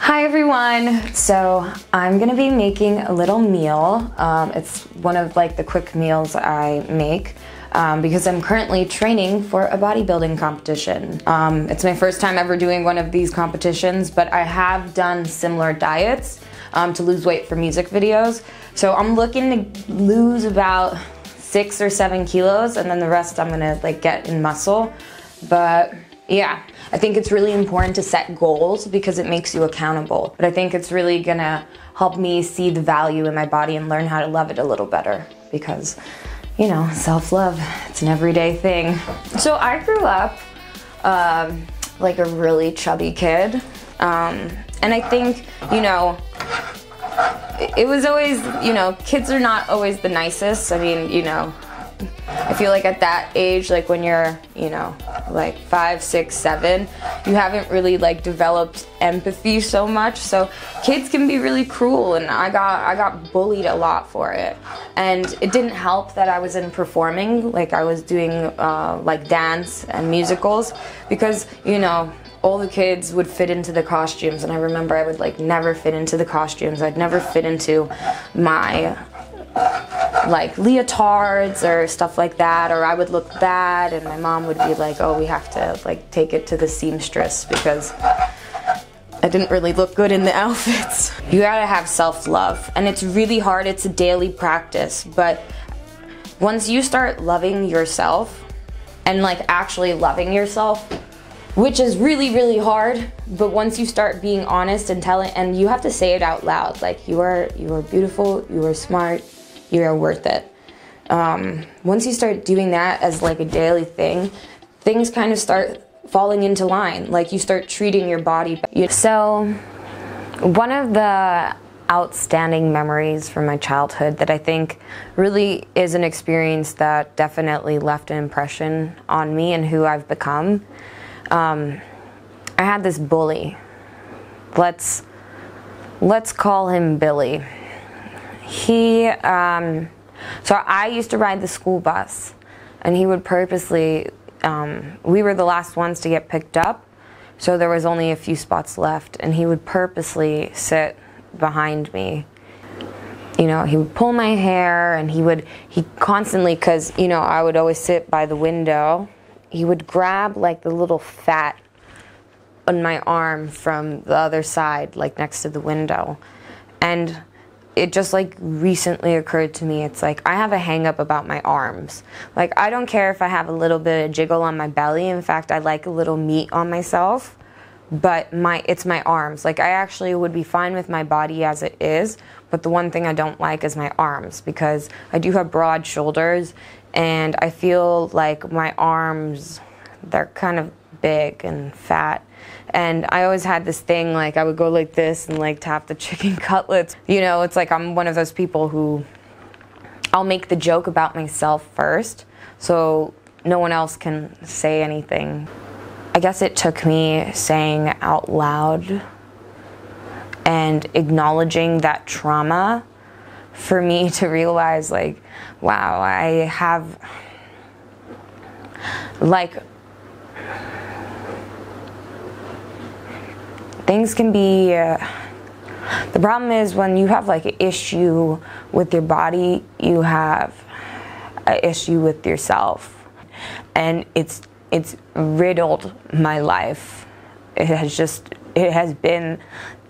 Hi everyone! So I'm gonna be making a little meal. It's one of the quick meals I make because I'm currently training for a bodybuilding competition. It's my first time ever doing one of these competitions, but I have done similar diets to lose weight for music videos. So I'm looking to lose about 6 or 7 kilos, and then the rest I'm gonna get in muscle. But yeah, I think it's really important to set goals because it makes you accountable. But I think it's really gonna help me see the value in my body and learn how to love it a little better because, you know, self-love, it's an everyday thing. So I grew up like a really chubby kid. And I think, you know, it was always, you know, kids are not always the nicest. I mean, you know, I feel like at that age, when you're, you know, 5, 6, 7, you haven't really developed empathy so much. So kids can be really cruel, and I got bullied a lot for it. And it didn't help that I was in performing, I was doing dance and musicals, because, you know, all the kids would fit into the costumes, and I remember I would never fit into the costumes. I'd never fit into my leotards or stuff like that, or I would look bad, and my mom would be like, oh, we have to take it to the seamstress because I didn't really look good in the outfits. You gotta have self-love, and it's really hard. It's a daily practice, but once you start loving yourself and actually loving yourself, which is really, really hard, but once you start being honest and telling, and you have to say it out loud, you are beautiful, you are smart, you are worth it. Once you start doing that as a daily thing, things kind of start falling into line. You start treating your body. So one of the outstanding memories from my childhood that I think really is an experience that definitely left an impression on me and who I've become. I had this bully. Let's call him Billy. So I used to ride the school bus, and he would purposely, we were the last ones to get picked up, so there was only a few spots left, and he would purposely sit behind me. You know, he would pull my hair, and he constantly, because, you know, I would always sit by the window, he would grab the little fat on my arm from the other side, next to the window. And it just recently occurred to me, it's I have a hang up about my arms. I don't care if I have a little bit of jiggle on my belly. In fact, I like a little meat on myself, but it's my arms. I actually would be fine with my body as it is, but the one thing I don't like is my arms, because I do have broad shoulders, and I feel my arms, they're kind of big and fat. And I always had this thing, I would go like this and tap the chicken cutlets. You know, it's I'm one of those people who, I'll make the joke about myself first, so no one else can say anything. I guess it took me saying out loud and acknowledging that trauma for me to realize, wow, I have, things can be, the problem is when you have an issue with your body, you have an issue with yourself. And it's riddled my life. It has been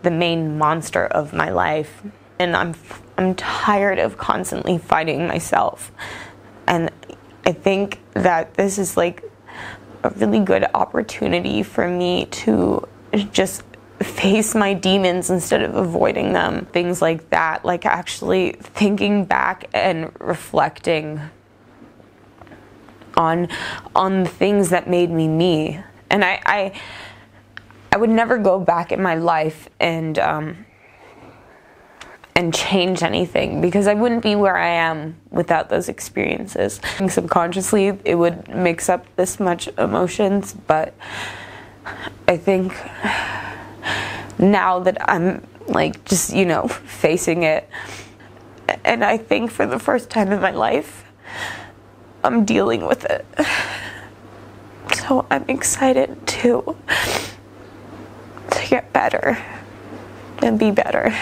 the main monster of my life. And I'm tired of constantly fighting myself. And I think that this is a really good opportunity for me to just face my demons instead of avoiding them. Things like that, actually thinking back and reflecting on the things that made me me. And I would never go back in my life and change anything, because I wouldn't be where I am without those experiences. Subconsciously, it would mix up this much emotions, but I think now that I'm just, you know, facing it, and I think for the first time in my life, I'm dealing with it. So I'm excited to get better. and be better.